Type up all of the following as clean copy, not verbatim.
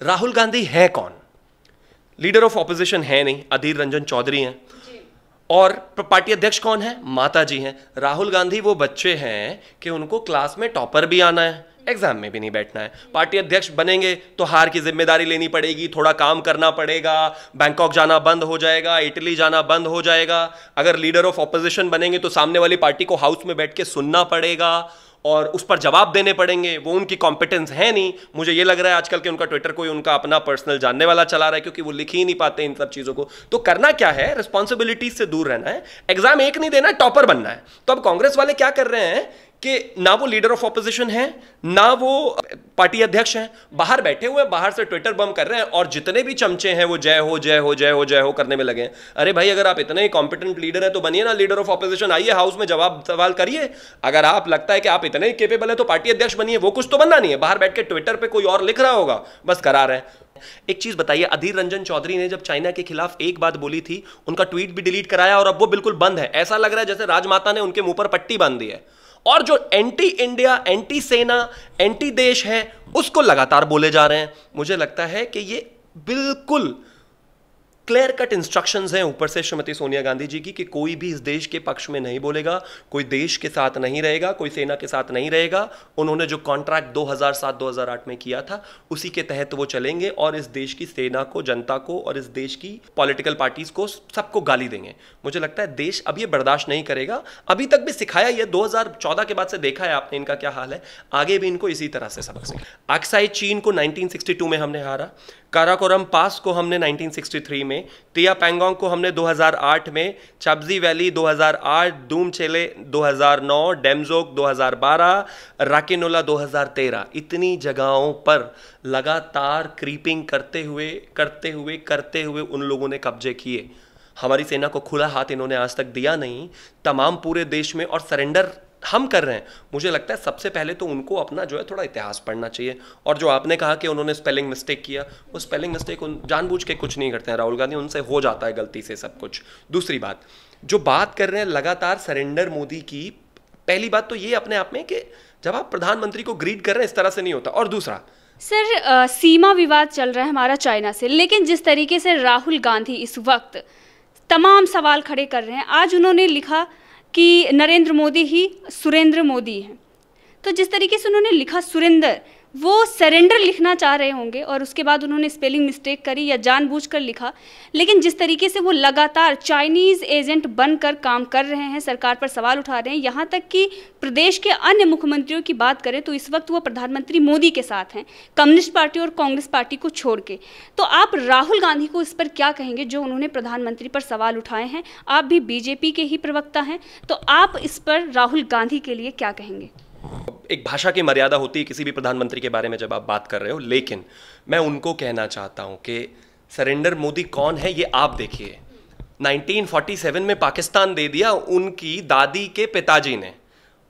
राहुल गांधी है कौन? Leader of opposition है नहीं, अधीर रंजन चौधरी हैं। और पार्टी अध्यक्ष कौन है? माता जी हैं। राहुल गांधी वो बच्चे हैं कि उनको क्लास में टॉपर भी आना है, एग्जाम में भी नहीं बैठना है। पार्टी अध्यक्ष बनेंगे तो हार की जिम्मेदारी लेनी पड़ेगी, थोड़ा काम करना पड़ेगा, बैंकॉक जाना बंद हो जाएगा, इटली जाना बंद हो जाएगा। अगर लीडर ऑफ ऑपोजिशन बनेंगे तो सामने वाली पार्टी को हाउस में बैठ के सुनना पड़ेगा और उस पर जवाब देने पड़ेंगे। वो उनकी कॉम्पिटेंस है नहीं। मुझे ये लग रहा है आजकल के उनका ट्विटर कोई उनका अपना पर्सनल जानने वाला चला रहा है, क्योंकि वो लिख ही नहीं पाते इन सब चीज़ों को। तो करना क्या है? रिस्पॉन्सिबिलिटीज से दूर रहना है, एग्जाम एक नहीं देना, टॉपर बनना है। तो अब कांग्रेस वाले क्या कर रहे हैं कि ना वो लीडर ऑफ ऑपोजिशन है, ना वो पार्टी अध्यक्ष हैं, बाहर बैठे हुए, बाहर से ट्विटर बम कर रहे हैं और जितने भी चमचे हैं वो जय हो जय हो जय हो जय हो करने में लगे हैं। अरे भाई, अगर आप इतने ही कॉम्पिटेंट लीडर है तो बनिए ना लीडर ऑफ ऑपोजिशन, आइए हाउस में जवाब सवाल करिए। अगर आप लगता है कि आप इतने ही केपेबल है तो पार्टी अध्यक्ष बनिए। वो कुछ तो बनना नहीं है, बाहर बैठ के ट्विटर पे कोई और लिख रहा होगा, बस करा रहे हैं। एक चीज बताइए, अधीर रंजन चौधरी ने जब चाइना के खिलाफ एक बात बोली थी, उनका ट्वीट भी डिलीट कराया और अब वो बिल्कुल बंद है। ऐसा लग रहा है जैसे राजमाता ने उनके मुंह पर पट्टी बांध दी है। और जो एंटी इंडिया, एंटी सेना, एंटी देश है, उसको लगातार बोले जा रहे हैं। मुझे लगता है कि ये बिल्कुल क्लियर कट इंस्ट्रक्शंस हैं ऊपर से श्रीमती सोनिया गांधी जी की कि कोई भी इस देश के पक्ष में नहीं बोलेगा, कोई देश के साथ नहीं रहेगा, कोई सेना के साथ नहीं रहेगा। उन्होंने जो कॉन्ट्रैक्ट 2007-2008 में किया था उसी के तहत वो चलेंगे और इस देश की सेना को, जनता को और इस देश की पॉलिटिकल पार्टीज को, सबको गाली देंगे। मुझे लगता है देश अब ये बर्दाश्त नहीं करेगा। अभी तक भी सिखाया, ये 2014 के बाद से देखा है आपने इनका क्या हाल है, आगे भी इनको इसी तरह से सबक सिखाया। अक्साई चीन को 1962 में हमने हारा, काराकोरम पास को हमने 1963 में, तिया पैंगोंग को हमने 2008 में, चाबजी वैली 2008, दूम चेले 2009, डेमजोक 2012, राकिनोला 2013। इतनी जगहों पर लगातार क्रीपिंग करते हुए उन लोगों ने कब्जे किए। हमारी सेना को खुला हाथ इन्होंने आज तक दिया नहीं, तमाम पूरे देश में, और सरेंडर हम कर रहे हैं। मुझे लगता है सबसे पहले तो उनको अपना जो है थोड़ा इतिहास पढ़ना चाहिए। और जो आपने कहा कि उन्होंने स्पेलिंग मिस्टेक किया, वो स्पेलिंग मिस्टेक जानबूझ के कुछ नहीं करते हैं राहुल गांधी, उनसे हो जाता है गलती से सब कुछ। दूसरी बात, जो बात कर रहे हैं लगातार सरेंडर मोदी की, पहली बात तो ये अपने आप में कि जब आप प्रधानमंत्री को ग्रीट कर रहे हैं इस तरह से नहीं होता। और दूसरा सर, सीमा विवाद चल रहा है हमारा चाइना से, लेकिन जिस तरीके से राहुल गांधी इस वक्त तमाम सवाल खड़े कर रहे हैं, आज उन्होंने लिखा कि नरेंद्र मोदी ही सुरेंद्र मोदी हैं। तो जिस तरीके से उन्होंने लिखा सुरेंद्र, वो सरेंडर लिखना चाह रहे होंगे और उसके बाद उन्होंने स्पेलिंग मिस्टेक करी या जानबूझकर लिखा। लेकिन जिस तरीके से वो लगातार चाइनीज़ एजेंट बनकर काम कर रहे हैं, सरकार पर सवाल उठा रहे हैं, यहाँ तक कि प्रदेश के अन्य मुख्यमंत्रियों की बात करें तो इस वक्त वो प्रधानमंत्री मोदी के साथ हैं, कम्युनिस्ट पार्टी और कांग्रेस पार्टी को छोड़ के। तो आप राहुल गांधी को इस पर क्या कहेंगे जो उन्होंने प्रधानमंत्री पर सवाल उठाए हैं? आप भी बीजेपी के ही प्रवक्ता हैं, तो आप इस पर राहुल गांधी के लिए क्या कहेंगे? एक भाषा की मर्यादा होती है किसी भी प्रधानमंत्री के बारे में जब आप बात कर रहे हो, लेकिन मैं उनको कहना चाहता हूं कि सरेंडर मोदी कौन है ये आप देखिए। 1947 में पाकिस्तान दे दिया उनकी दादी के पिताजी ने,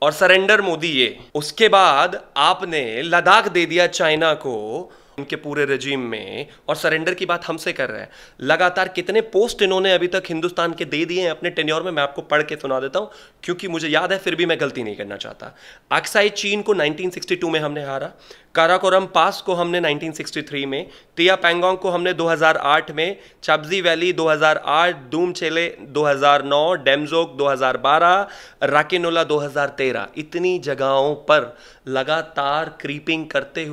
और सरेंडर मोदी ये। उसके बाद आपने लद्दाख दे दिया चाइना को उनके पूरे रजीम में, और सरेंडर की बात हमसे कर रहे हैं। लगातार कितने पोस्ट इन्होंने अभी तक हिंदुस्तान के दे दिए हैं अपने टेन्योर में, मैं आपको पढ़ के सुना देता हूं क्योंकि मुझे याद है, फिर भी मैं गलती नहीं करना चाहता। अक्साई चीन को 1962 में हमने हारा, काराकोरम पास को हमने 1963 में, तिया पैंगोंग को हमने 2008 में, चाबजी वैली 2008, दूम चेले 2009, डेमजोक 2012, राकिनोला 2013। इतनी जगहों पर लगातार क्रीपिंग करते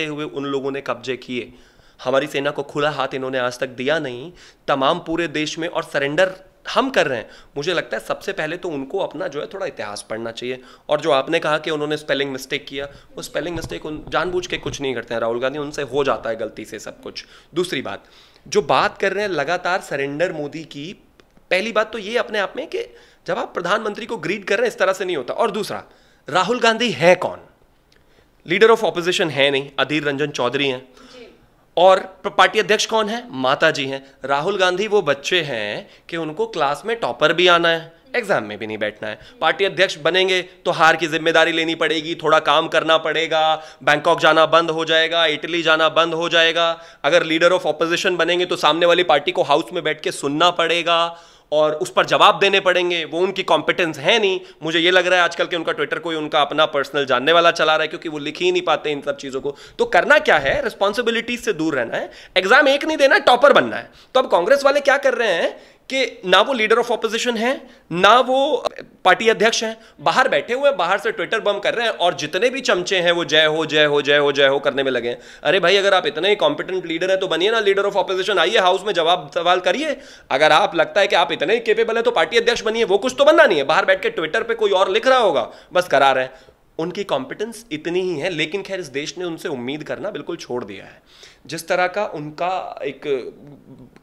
हुए उन लोगों ने कब्जे किए। हमारी सेना को खुला हाथ इन्होंने आज तक दिया नहीं, तमाम पूरे देश में, और सरेंडर हम कर रहे हैं। मुझे लगता है सबसे पहले तो उनको अपना जो है थोड़ा इतिहास पढ़ना चाहिए। और जो आपने कहा कि उन्होंने स्पेलिंग मिस्टेक किया, वो स्पेलिंग मिस्टेक जानबूझ के कुछ नहीं करते हैं राहुल गांधी, उनसे हो जाता है गलती से सब कुछ। दूसरी बात, जो बात कर रहे हैं लगातार सरेंडर मोदी की, पहली बात तो ये अपने आप में कि जब आप प्रधानमंत्री को ग्रीट कर रहे हैं इस तरह से नहीं होता। और दूसरा, राहुल गांधी है कौन? लीडर ऑफ ऑपोजिशन है नहीं, अधीर रंजन चौधरी हैं। और पार्टी अध्यक्ष कौन है? माता जी हैं। राहुल गांधी वो बच्चे हैं कि उनको क्लास में टॉपर भी आना है, एग्जाम में भी नहीं बैठना है। पार्टी अध्यक्ष बनेंगे तो हार की जिम्मेदारी लेनी पड़ेगी, थोड़ा काम करना पड़ेगा, बैंकॉक जाना बंद हो जाएगा, इटली जाना बंद हो जाएगा। अगर लीडर ऑफ ऑपोजिशन बनेंगे तो सामने वाली पार्टी को हाउस में बैठ के सुनना पड़ेगा और उस पर जवाब देने पड़ेंगे, वो उनकी कॉम्पिटेंस है नहीं। मुझे ये लग रहा है आजकल के उनका ट्विटर कोई उनका अपना पर्सनल जानने वाला चला रहा है, क्योंकि वो लिख ही नहीं पाते इन सब चीज़ों को। तो करना क्या है, रिस्पॉन्सिबिलिटीज से दूर रहना है, एग्जाम एक नहीं देना, टॉपर बनना है। तो अब कांग्रेस वाले क्या कर रहे हैं कि ना वो लीडर ऑफ ऑपोजिशन है, ना वो पार्टी अध्यक्ष हैं, बाहर बैठे हुए, बाहर से ट्विटर बम कर रहे हैं, और जितने भी चमचे हैं वो जय हो जय हो जय हो जय हो करने में लगे हैं। अरे भाई, अगर आप इतने ही कॉम्पिटेंट लीडर है तो बनिए ना लीडर ऑफ ऑपोजिशन, आइए हाउस में जवाब सवाल करिए। अगर आप लगता है कि आप इतने ही केपेबल है तो पार्टी अध्यक्ष बनिए, वो कुछ तो बनना नहीं है। बाहर बैठ के ट्विटर पर कोई और लिख रहा होगा, बस करा रहे हैं। उनकी कॉम्पिटेंस इतनी ही है, लेकिन खैर इस देश ने उनसे उम्मीद करना बिल्कुल छोड़ दिया है। जिस तरह का उनका एक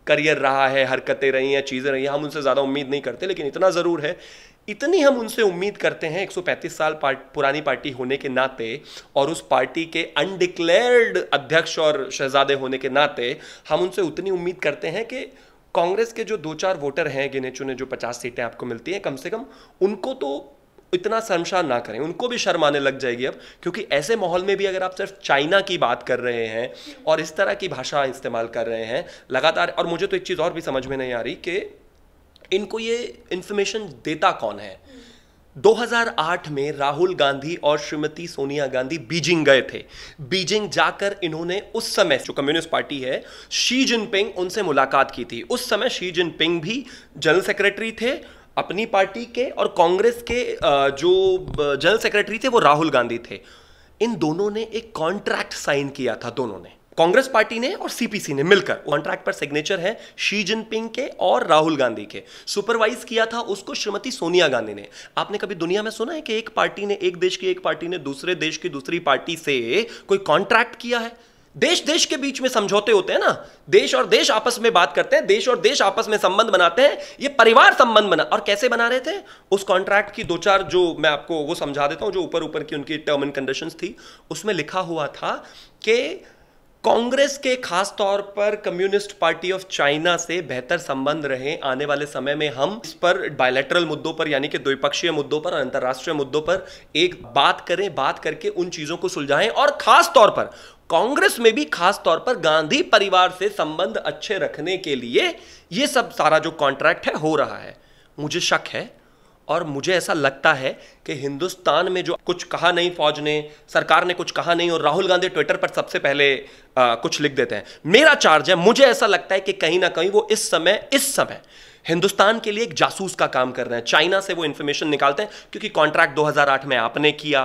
करियर रहा है, हरकतें रही हैं, चीज़ें रही हैं, हम उनसे ज़्यादा उम्मीद नहीं करते, लेकिन इतना ज़रूर है, इतनी हम उनसे उम्मीद करते हैं 135 साल पुरानी पार्टी होने के नाते, और उस पार्टी के अनडिक्लेयर्ड अध्यक्ष और शहजादे होने के नाते हम उनसे उतनी उम्मीद करते हैं कि कांग्रेस के जो 2-4 वोटर हैं गिने चुने, जो 50 सीटें आपको मिलती हैं, कम से कम उनको तो इतना शर्मसार ना करें, उनको भी शर्म आने लग जाएगी अब। क्योंकि ऐसे माहौल में भी अगर आप सिर्फ चाइना की बात कर रहे हैं और इस तरह की भाषा इस्तेमाल कर रहे हैं लगातार, और मुझे तो एक चीज़ और भी समझ में नहीं आ रही कि इनको ये इंफॉर्मेशन देता कौन है। 2008 में राहुल गांधी और श्रीमती सोनिया गांधी बीजिंग गए थे। बीजिंग जाकर इन्होंने उस समय जो कम्युनिस्ट पार्टी है, शी जिनपिंग, उनसे मुलाकात की थी। उस समय शी जिनपिंग भी जनरल सेक्रेटरी थे अपनी पार्टी के, और कांग्रेस के जो जनरल सेक्रेटरी थे वो राहुल गांधी थे। इन दोनों ने एक कॉन्ट्रैक्ट साइन किया था, दोनों ने, कांग्रेस पार्टी ने और सीपीसी ने मिलकर। कॉन्ट्रैक्ट पर सिग्नेचर है शी जिनपिंग के और राहुल गांधी के। सुपरवाइज किया था उसको श्रीमती सोनिया गांधी ने। आपने कभी दुनिया में सुना है कि एक पार्टी ने, एक देश की एक पार्टी ने दूसरे देश की दूसरी पार्टी से कोई कॉन्ट्रैक्ट किया है? देश देश के बीच में समझौते होते हैं ना, देश और देश आपस में बात करते हैं, देश और देश आपस में संबंध बनाते हैं। ये परिवार संबंध बना, और कैसे बना रहे थे? उस कॉन्ट्रैक्ट की 2-4 जो मैं आपको वो समझा देता हूं, जो ऊपर ऊपर की उनकी टर्म एंड कंडीशंस थी, उसमें लिखा हुआ था कि कांग्रेस के खास तौर पर कम्युनिस्ट पार्टी ऑफ चाइना से बेहतर संबंध रहे। आने वाले समय में हम इस पर बायलैटरल मुद्दों पर, यानी कि द्विपक्षीय मुद्दों पर और अंतर्राष्ट्रीय मुद्दों पर एक बात करें, बात करके उन चीजों को सुलझाएं, और खास तौर पर कांग्रेस में भी खास तौर पर गांधी परिवार से संबंध अच्छे रखने के लिए ये सब सारा जो कॉन्ट्रैक्ट है हो रहा है। मुझे शक है, और मुझे ऐसा लगता है कि हिंदुस्तान में जो कुछ कहा नहीं फौज ने, सरकार ने कुछ कहा नहीं, और राहुल गांधी ट्विटर पर सबसे पहले कुछ लिख देते हैं। मेरा चार्ज है, मुझे ऐसा लगता है कि कहीं ना कहीं वो इस समय हिंदुस्तान के लिए एक जासूस का काम कर रहे हैं। चाइना से वो इंफॉर्मेशन निकालते हैं, क्योंकि कॉन्ट्रैक्ट 2008 में आपने किया,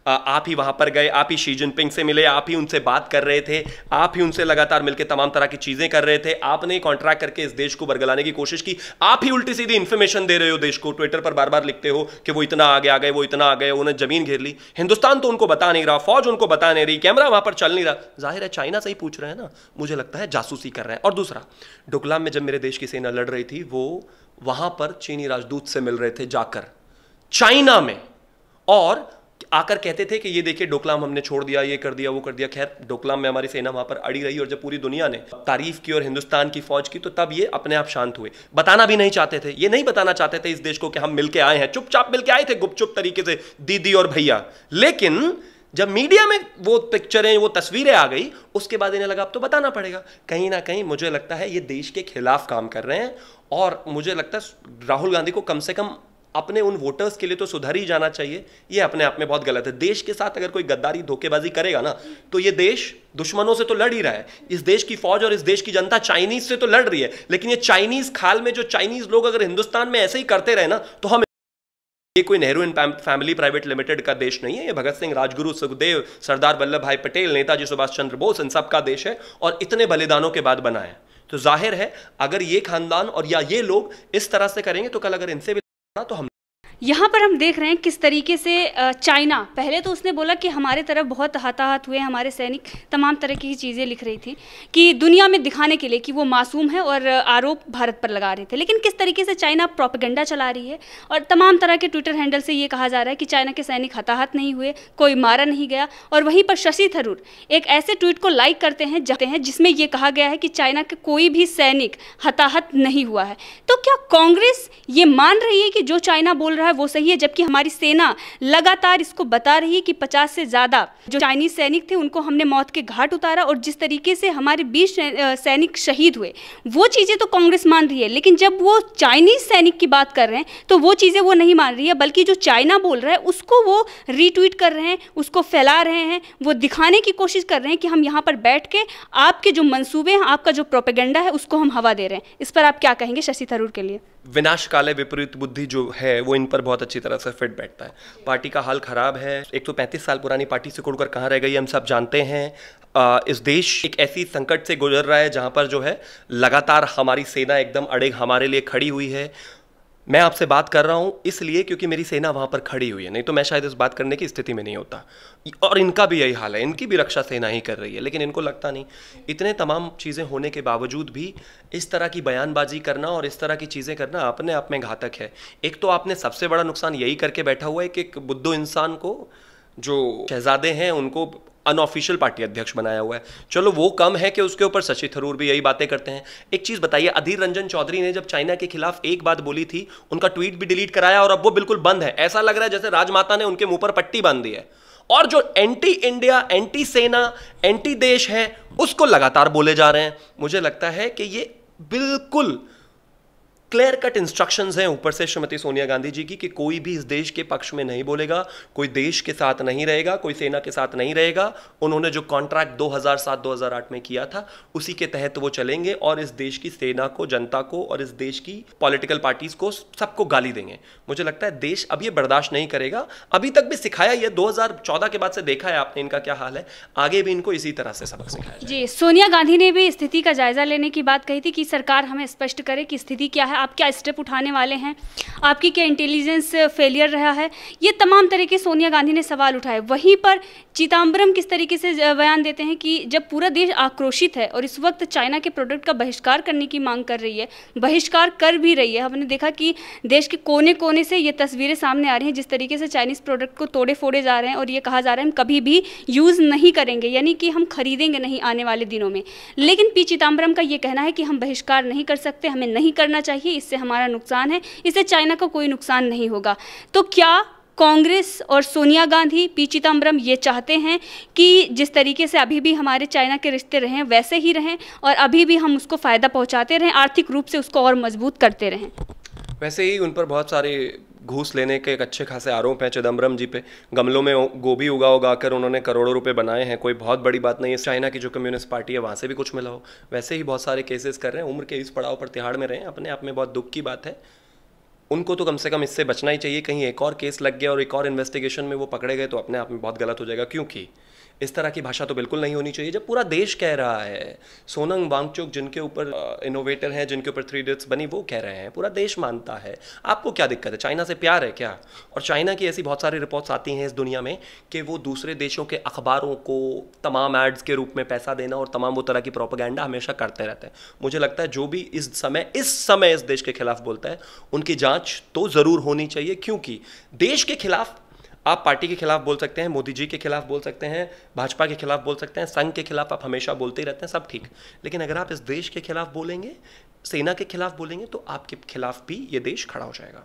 आप ही वहां पर गए, आप ही शी जिनपिंग से मिले, आप ही उनसे बात कर रहे थे, आप ही उनसे लगातार मिलकर तमाम तरह की चीजें कर रहे थे, आपने कॉन्ट्रैक्ट करके इस देश को बरगलाने की कोशिश की, आप ही उल्टी सीधी इंफॉर्मेशन दे रहे हो देश को। ट्विटर पर बार बार लिखते हो कि वो इतना आगे आ गए, वो इतना आ गए, उन्हें जमीन घेर ली। हिंदुस्तान तो उनको बता नहीं रहा, फौज उनको बता नहीं रही, कैमरा वहां पर चल नहीं रहा। जाहिर है चाइना से ही पूछ रहे हैं ना, मुझे लगता है जासूसी कर रहे हैं। और दूसरा, डोकलाम में जब मेरे देश की सेना लड़ रही थी, वो वहां पर चीनी राजदूत से मिल रहे थे जाकर चाइना में, और आकर कहते थे कि ये देखिए डोकलाम हमने छोड़ दिया, ये कर दिया, वो कर दिया। खैर, डोकलाम में हमारी सेना वहां पर अड़ी रही, और जब पूरी दुनिया ने तारीफ की और हिंदुस्तान की फौज की, तो तब ये अपने आप शांत हुए। बताना भी नहीं चाहते थे, ये नहीं बताना चाहते थे इस देश को कि हम मिलके आए हैं, चुपचाप मिलके आए थे गुपचुप तरीके से, दीदी और भैया। लेकिन जब मीडिया में वो पिक्चरें, वो तस्वीरें आ गई, उसके बाद इन्हें लगा अब तो बताना पड़ेगा। कहीं ना कहीं मुझे लगता है ये देश के खिलाफ काम कर रहे हैं, और मुझे लगता है राहुल गांधी को कम से कम अपने उन वोटर्स के लिए तो सुधर ही जाना चाहिए। ये अपने आप में बहुत गलत है। देश के साथ अगर कोई गद्दारी, धोखेबाजी करेगा ना, तो ये देश दुश्मनों से तो लड़ ही रहा है। इस देश की फौज और इस देश की जनता चाइनीज से तो लड़ रही है, लेकिन ये चाइनीज खाल में जो चाइनीज लोग अगर हिंदुस्तान में ऐसे ही करते रहे ना, तो हम, ये कोई Nehru and family private limited का देश नहीं है, ये भगत सिंह, राजगुरु, सुखदेव, सरदार वल्लभ भाई पटेल, नेताजी सुभाष चंद्र बोस, इन सब का देश है, और इतने बलिदानों के बाद बना है। तो जाहिर है अगर ये खानदान और या ये लोग इस तरह से करेंगे, तो कल अगर इनसे भी तो हम यहाँ पर हम देख रहे हैं किस तरीके से चाइना, पहले तो उसने बोला कि हमारे तरफ बहुत हताहत हुए हमारे सैनिक, तमाम तरह की चीज़ें लिख रही थी कि दुनिया में दिखाने के लिए कि वो मासूम है, और आरोप भारत पर लगा रहे थे। लेकिन किस तरीके से चाइना प्रोपेगेंडा चला रही है, और तमाम तरह के ट्विटर हैंडल से ये कहा जा रहा है कि चाइना के सैनिक हताहत नहीं हुए, कोई मारा नहीं गया। और वहीं पर शशि थरूर एक ऐसे ट्वीट को लाइक करते हैं जिसमें ये कहा गया है कि चाइना के कोई भी सैनिक हताहत नहीं हुआ है। तो क्या कांग्रेस ये मान रही है कि जो चाइना बोल रहा रहा है वो सही है, जबकि हमारी सेना लगातार इसको बता रही है कि 50 से ज़्यादा जो चाइनीज सैनिक थे उनको हमने मौत के घाट उतारा, और जिस तरीके से हमारे 20 सैनिक शहीद हुए वो चीज़ें तो कांग्रेस मान रही है, लेकिन जब वो चाइनीज सैनिक की बात कर रहे हैं तो वो चीज़ें वो नहीं मान रही है, बल्कि जो चाइना बोल रहा है उसको वो रीट्वीट कर रहे हैं, उसको फैला रहे हैं, वो दिखाने की कोशिश कर रहे हैं कि हम यहाँ पर बैठ के आपके जो मंसूबे हैं, आपका जो प्रोपेगेंडा है उसको हम हवा दे रहे हैं। इस पर आप क्या कहेंगे शशि थरूर के लिए? विनाशकाले विपरीत बुद्धि जो है वो इन पर बहुत अच्छी तरह से फिट बैठता है। पार्टी का हाल खराब है, एक तो 35 साल पुरानी पार्टी सिकुड़कर कहाँ रह गई हम सब जानते हैं। इस देश एक ऐसी संकट से गुजर रहा है जहाँ पर जो है लगातार हमारी सेना एकदम अड़ेग हमारे लिए खड़ी हुई है। मैं आपसे बात कर रहा हूं इसलिए क्योंकि मेरी सेना वहां पर खड़ी हुई है, नहीं तो मैं शायद इस बात करने की स्थिति में नहीं होता। और इनका भी यही हाल है, इनकी भी रक्षा सेना ही कर रही है, लेकिन इनको लगता नहीं। इतने तमाम चीज़ें होने के बावजूद भी इस तरह की बयानबाजी करना और इस तरह की चीज़ें करना अपने आप में घातक है। एक तो आपने सबसे बड़ा नुकसान यही करके बैठा हुआ है कि एक बुद्धू इंसान को, जो शहजादे हैं, उनको अनऑफिशियल पार्टी अध्यक्ष बनाया हुआ है। चलो वो कम है कि उसके ऊपर शशि थरूर भी यही बातें करते हैं। एक चीज बताइए, अधीर रंजन चौधरी ने जब चाइना के खिलाफ एक बात बोली थी, उनका ट्वीट भी डिलीट कराया और अब वो बिल्कुल बंद है। ऐसा लग रहा है जैसे राजमाता ने उनके मुंह पर पट्टी बांध दी है। और जो एंटी इंडिया, एंटी सेना, एंटी देश है, उसको लगातार बोले जा रहे हैं। मुझे लगता है कि ये बिल्कुल क्लियर कट इंस्ट्रक्शंस हैं ऊपर से श्रीमती सोनिया गांधी जी की कि कोई भी इस देश के पक्ष में नहीं बोलेगा, कोई देश के साथ नहीं रहेगा, कोई सेना के साथ नहीं रहेगा। उन्होंने जो कॉन्ट्रैक्ट 2007-2008 में किया था उसी के तहत वो चलेंगे और इस देश की सेना को, जनता को और इस देश की पॉलिटिकल पार्टीज को, सबको गाली देंगे। मुझे लगता है देश अब ये बर्दाश्त नहीं करेगा। अभी तक भी सिखाया, ये 2014 के बाद से देखा है आपने इनका क्या हाल है, आगे भी इनको इसी तरह से सबक सिखाया जाए। जी, सोनिया गांधी ने भी स्थिति का जायजा लेने की बात कही थी कि सरकार हमें स्पष्ट करे कि स्थिति क्या है, आप क्या स्टेप उठाने वाले हैं, आपकी क्या इंटेलिजेंस फेलियर रहा है। ये तमाम तरह के सोनिया गांधी ने सवाल उठाए। वहीं पर चिदम्बरम किस तरीके से बयान देते हैं कि जब पूरा देश आक्रोशित है और इस वक्त चाइना के प्रोडक्ट का बहिष्कार करने की मांग कर रही है, बहिष्कार कर भी रही है। हमने देखा कि देश के कोने कोने से ये तस्वीरें सामने आ रही हैं जिस तरीके से चाइनीज़ प्रोडक्ट को तोड़े फोड़े जा रहे हैं और ये कहा जा रहा है हम कभी भी यूज़ नहीं करेंगे, यानी कि हम खरीदेंगे नहीं आने वाले दिनों में। लेकिन पी चिदम्बरम का ये कहना है कि हम बहिष्कार नहीं कर सकते, हमें नहीं करना चाहिए, इससे हमारा नुकसान है, इससे चाइना का कोई नुकसान नहीं होगा। तो क्या कांग्रेस और सोनिया गांधी, पी चिदम्बरम ये चाहते हैं कि जिस तरीके से अभी भी हमारे चाइना के रिश्ते रहे वैसे ही रहें और अभी भी हम उसको फ़ायदा पहुंचाते रहें, आर्थिक रूप से उसको और मजबूत करते रहें? वैसे ही उन पर बहुत सारे घूस लेने के एक अच्छे खासे आरोप हैं चिदम्बरम जी पे। गमलों में गोभी उगा कर उन्होंने करोड़ों रुपए बनाए हैं, कोई बहुत बड़ी बात नहीं है। चाइना की जो कम्युनिस्ट पार्टी है वहाँ से भी कुछ मिला हो, वैसे ही बहुत सारे केसेस कर रहे हैं। उम्र के इस पड़ाव पर तिहाड़ में रहे, अपने आप में बहुत दुख की बात है। उनको तो कम से कम इससे बचना ही चाहिए। कहीं एक और केस लग गया और एक और इन्वेस्टिगेशन में वो पकड़े गए तो अपने आप में बहुत गलत हो जाएगा, क्योंकि इस तरह की भाषा तो बिल्कुल नहीं होनी चाहिए। जब पूरा देश कह रहा है, सोनम वांगचुक जिनके ऊपर इनोवेटर हैं, जिनके ऊपर 3 इडियट्स बनी, वो कह रहे हैं, पूरा देश मानता है। आपको क्या दिक्कत है? चाइना से प्यार है क्या? और चाइना की ऐसी बहुत सारी रिपोर्ट्स आती हैं इस दुनिया में कि वो दूसरे देशों के अखबारों को तमाम एड्स के रूप में पैसा देना और तमाम वो तरह की प्रोपेगेंडा हमेशा करते रहते हैं। मुझे लगता है जो भी इस समय इस देश के खिलाफ बोलता है उनकी जाँच तो ज़रूर होनी चाहिए, क्योंकि देश के खिलाफ आप पार्टी के खिलाफ बोल सकते हैं, मोदी जी के खिलाफ बोल सकते हैं, भाजपा के खिलाफ बोल सकते हैं, संघ के खिलाफ आप हमेशा बोलते ही रहते हैं, सब ठीक। लेकिन अगर आप इस देश के खिलाफ बोलेंगे, सेना के खिलाफ बोलेंगे, तो आपके खिलाफ भी ये देश खड़ा हो जाएगा।